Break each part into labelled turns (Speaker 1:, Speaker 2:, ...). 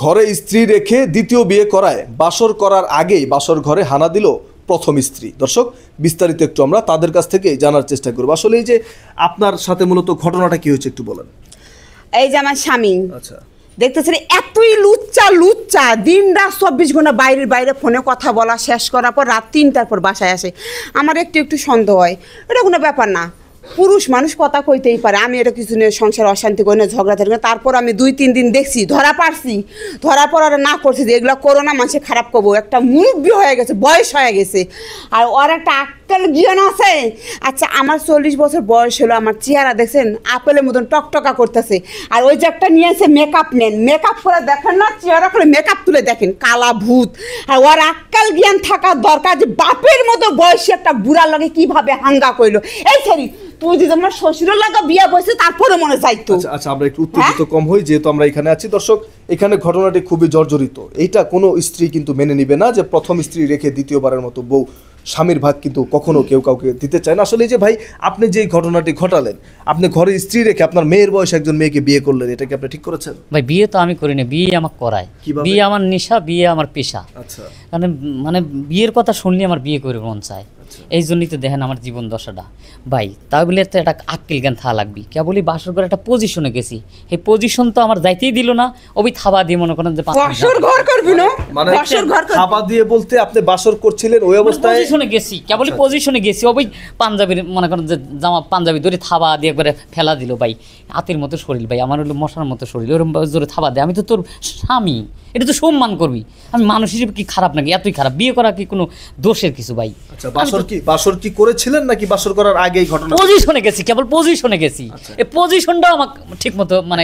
Speaker 1: ঘরে স্ত্রী রেখে দ্বিতীয় বিয়ে করায় বাসর করার আগেই বাসর ঘরে হানা দিল প্রথম স্ত্রী। দর্শক, বিস্তারিত একটু আমরা তাদের কাছ থেকে জানার চেষ্টা করব। আসলে এই যে আপনার সাথে মূলত ঘটনাটা কি হয়েছে একটু বলেন।
Speaker 2: এই যে আমার স্বামী,
Speaker 1: আচ্ছা,
Speaker 2: দেখতেছেন এতই লুচ্চা দিন রাত 24 ঘন্টা বাইরে ফোনে কথা বলা শেষ করার পর রাত 3টার পর বাসায় আসে। আমার একটু সন্দেহ হয়, এটা কোনো ব্যাপার না, পুরুষ মানুষ কথা কইতেই পারে। আমি এটা কিছু নিয়ে সংসার অশান্তি করি না, ঝগড়া ঝাড়ি। তারপর আমি 2-3 দিন দেখছি, ধরা পর আর না করছি যে এগুলো করো না, মানুষে খারাপ করবো। একটা মুরব্বী হয়ে গেছে, বয়স হয়ে গেছে, আর ওর একটা আক্কেল জ্ঞান আছে। আচ্ছা, আমার 40 বছর বয়স হলো, আমার চেহারা দেখছেন আপেলের মতন টকটকা করতেছে। আর ওই যে একটা নিয়ে এসে মেকআপ নেন, মেকআপ করে দেখেন না, চেহারা করে মেকআপ তুলে দেখেন, কালা ভূত। আর ওর আক্কেল জ্ঞান থাকা দরকার যে বাপের মতো বয়সী একটা বুড়ার লগে কিভাবে হাঙ্গা করলো। এই সরি, তুই যদি আমার শ্বশুরের লাগা বিয়া বসে তারপরে মনে চাইতো।
Speaker 1: আচ্ছা, আমরা একটু উত্তেজিত কম হই, যেহেতু আমরা এখানে আছি। দর্শক, এখানে ঘটনাটি খুবই জর্জরিত। এইটা কোনো স্ত্রী কিন্তু মেনে নিবে না যে প্রথম স্ত্রী রেখে দ্বিতীয়বারের মতো বউ, স্বামীর ভাগ কিন্তু কখনো কেউ কাউকে দিতে চায় না। আসলে এই যে ভাই, আপনি যে ঘটনাটি ঘটালেন, আপনি ঘরে স্ত্রী রেখে আপনার মেয়ের বয়সে একজন মেয়েকে বিয়ে করলেন, এটা কি আপনি ঠিক করেছেন?
Speaker 3: ভাই, বিয়ে তো আমি করি না, বিয়ে আমাকে করায়। বিয়ে আমার নেশা, বিয়ে আমার পেশা।
Speaker 1: আচ্ছা,
Speaker 3: মানে বিয়ের কথা শুনলে আমার বিয়ে করে মন চায়। এই জন্যই তো দেখেন আমার জীবন দশাটা ভাই। তাই বলে তো একটা আক্কেল জ্ঞান থাকা লাগবি। কেবলই বাসর করে একটা পজিশনে গেছি, এই পজিশন তো আমার যাইতেই দিল না। ওই থাবা দিয়ে মনে করেন যে
Speaker 2: বাসর ঘর করবি না,
Speaker 1: মানে থাবা দিয়ে বলতে আপনি বাসর করছিলেন ওই অবস্থায়?
Speaker 3: পজিশনে গেছি, কেবলই পজিশনে গেছি। ওই পাঞ্জাবির মনে করেন যে জামা পাঞ্জাবি ধরে থাবা দিয়ে একবারে ফেলা দিল ভাই। হাতের মতো শরীর ভাই, আমার হলো মশার মতো শরীর, ওরকম জোরে থাবা দেয়। আমি তো তোর স্বামী, এটা তো সম্মান করবি। আমি মানুষ হিসেবে কি খারাপ নাকি? এতই খারাপ? বিয়ে করা কি কোনো দোষের কিছু ভাই?
Speaker 1: আচ্ছা, বাসর কি করেছিলেন নাকি বাসর করার আগেই ঘটনা?
Speaker 3: পজিশনে গেছি, কেবল পজিশনে গেছি। এই পজিশনটাও আমার ঠিক মতো মানে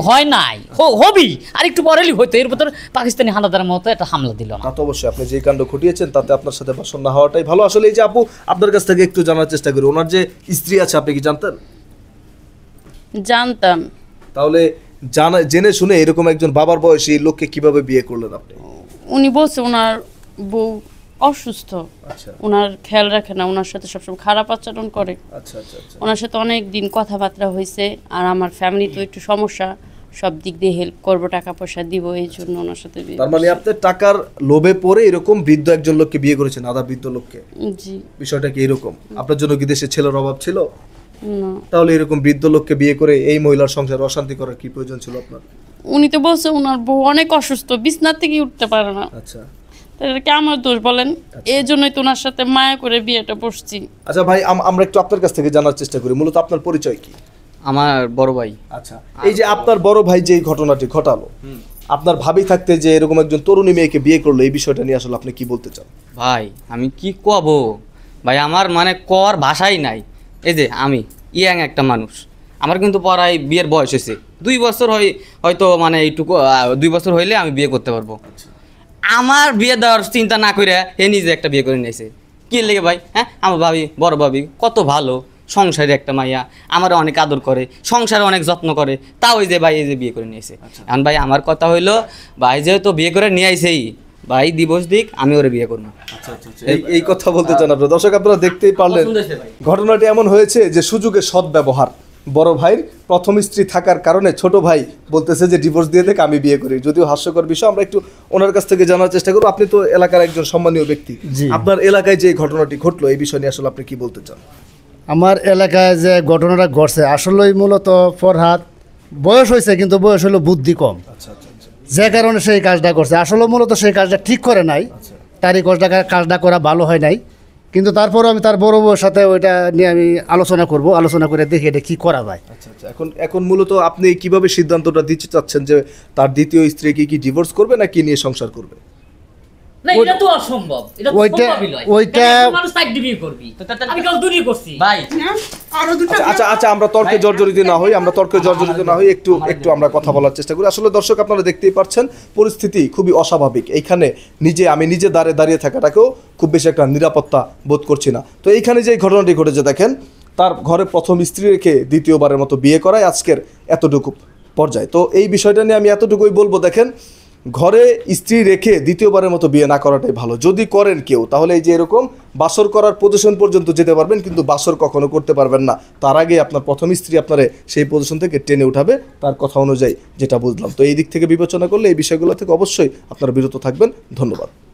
Speaker 3: হয় নাই, হবি আর একটু পরেলি হইতো। এর ভিতর পাকিস্তানি হানাদারের মতো একটা হামলা দিল না।
Speaker 1: তা তো অবশ্যই আপনি যে কাণ্ড ঘটিয়েছেন তাতে আপনার সাথে বাসর না হওয়াটাই ভালো। আসলে এই যে আপু, আপনার কাছ থেকে একটু জানার চেষ্টা করি, ওনার যে স্ত্রী আছে আপনি কি জানতেন?
Speaker 4: জানতাম।
Speaker 1: তাহলে জেনে শুনে এরকম একজন বাবার বয়সী লোককে কিভাবে বিয়ে করলেন আপনি?
Speaker 4: উনি বলছে ওনার বউ অসুস্থ,
Speaker 1: আচ্ছা,
Speaker 4: ওনার খেয়াল রাখে না, ওনার সাথে সবসময় খারাপ আচরণ করে।
Speaker 1: আচ্ছা আচ্ছা আচ্ছা।
Speaker 4: ওনার সাথে অনেক দিন কথাবার্তা হয়েছে। আর আমার ফ্যামিলি তো একটু সমস্যা, সব দিক দিয়ে হেল্প করবো, টাকা পয়সা দিব, এই জন্য ওনার সাথে বিয়ে।
Speaker 1: তার মানে আপনি টাকার লোভে পড়ে এরকম বৃদ্ধ একজন লোককে বিয়ে করেছেন, আধা বৃদ্ধ লোককে?
Speaker 4: জি।
Speaker 1: বিষয়টা কি এরকম? আপনার জন্য কি দেশে ছেলের অভাব ছিল?
Speaker 4: না।
Speaker 1: তাহলে এরকম বৃদ্ধ লোককে বিয়ে করে এই মহিলার সংসারে অশান্তি করার কি প্রয়োজন ছিল আপনার?
Speaker 4: উনি তো বলছে ওনার বউ অনেক অসুস্থ, বিছনা থেকে উঠতে পারে না।
Speaker 1: আচ্ছা,
Speaker 4: তাহলে কি আমার দোষ বলেন? এই জন্যই তো ওনার সাথে মায়া করে বিয়েটা বসছি।
Speaker 1: আচ্ছা ভাই, আমরা একটু আপনার কাছ থেকে জানার চেষ্টা করি, মূলত আপনার পরিচয় কি?
Speaker 5: আমার বড় ভাই।
Speaker 1: আচ্ছা, এই যে আপনার বড় ভাই যে ঘটনাটি ঘটালো, আপনার ভাবি থাকতে যে এরকম একজন তরুণী মেয়েকে বিয়ে করলো, এই বিষয়টা নিয়ে আসলে আপনি কি বলতে চান?
Speaker 5: ভাই, আমি কি কব ভাই, আমার মানে কর ভাষাই নাই। এই যে আমি ইয়াং একটা মানুষ, আমার কিন্তু পড়াই বিয়ের বয়স হয়েছে, 2 বছর হয়তো মানে এইটুকু 2 বছর হইলে আমি বিয়ে করতে পারবো। আমার বিয়ে দেওয়ার চিন্তা না করে এ নিজে একটা বিয়ে করে নিয়েছে। কি লেগে ভাই? হ্যাঁ, আমার ভাবি, বড় ভাবি কত ভালো, সংসারে একটা মাইয়া, আমার অনেক আদর করে, সংসারে অনেক যত্ন করে, তাও ওই যে ভাই এই যে বিয়ে করে নিয়েছে। এখন ভাই আমার কথা হইলো, ভাই যেহেতু বিয়ে করে নিয়ে আইছেই, ভাই দিবস দিক, আমি ওরে বিয়ে করবো।
Speaker 1: এই কথা বলতে চান আপনারা? দর্শক, আপনারা দেখতেই পারলেন ঘটনাটি এমন হয়েছে যে সুযোগের সদ্ব্যবহার। বড় ভাইয়ের প্রথম স্ত্রী থাকার কারণে ছোট ভাই বলতেছে যে ডিভোর্স দিয়ে থেকে আমি বিয়ে করি। যদিও হাস্যকর বিষয়, আমরা একটু ওনার কাছ থেকে জানার চেষ্টা করবো। আপনি তো এলাকার একজন সম্মানীয় ব্যক্তি, আপনার এলাকায় যে ঘটনাটি ঘটলো এই বিষয় নিয়ে আসলে আপনি কি বলতে চান?
Speaker 6: আমার এলাকায় যে ঘটনাটা ঘটছে, আসলেই মূলত ফরহাদ বয়স হয়েছে, কিন্তু বয়স হলো বুদ্ধি কম।
Speaker 1: আচ্ছা আচ্ছা আচ্ছা।
Speaker 6: যে কারণে সেই কাজটা করছে, আসলে মূলত সেই কাজটা ঠিক করে নাই। তারই কাজটা করা ভালো হয় নাই, কিন্তু তারপরও আমি তার বড় বউয়ের সাথে ওইটা নিয়ে আমি আলোচনা করব, আলোচনা করে দেখি এটা কী করা যায়।
Speaker 1: আচ্ছা আচ্ছা। এখন মূলত আপনি কিভাবে সিদ্ধান্তটা দিতে চাচ্ছেন যে তার দ্বিতীয় স্ত্রী কি ডিভোর্স করবে না কি নিয়ে সংসার করবে?
Speaker 3: না, এটা তো অসম্ভব। এটা তো সম্ভবই নয়।
Speaker 6: ওইটা
Speaker 3: মানুষ সাইড বিয়ে করবি, আমি কাল দূরই করছি
Speaker 5: ভাই।
Speaker 1: আচ্ছা আচ্ছা, আমরা তর্কে জর্জরিত না হই, একটু আমরা কথা বলার চেষ্টা করি। আসলে দর্শক, আপনারা দেখতেই পাচ্ছেন পরিস্থিতি খুবই অস্বাভাবিক। এইখানে আমি নিজে দাঁড়িয়ে থাকাটাকেও খুব বেশি একটা নিরাপত্তা বোধ করছি না। তো এইখানে যে ঘটনাটি ঘটেছে দেখেন, তার ঘরে প্রথম স্ত্রী রেখে দ্বিতীয়বারের মতো বিয়ে করায় আজকের এতটুকু পর্যায়ে। তো এই বিষয়টা নিয়ে আমি এতটুকুই বলবো। দেখেন, ঘরে স্ত্রী রেখে দ্বিতীয়বারের মতো বিয়ে না করাটাই ভালো। যদি করেন কেউ, তাহলে এই যে এরকম বাসর করার পজিশন পর্যন্ত যেতে পারবেন, কিন্তু বাসর কখনো করতে পারবেন না। তার আগে আপনার প্রথম স্ত্রী আপনারে সেই পজিশন থেকে টেনে উঠাবে, তার কথা অনুযায়ী যেটা বুঝলাম। তো এই দিক থেকে বিবেচনা করলে এই বিষয়গুলো থেকে অবশ্যই আপনারা বিরত থাকবেন। ধন্যবাদ।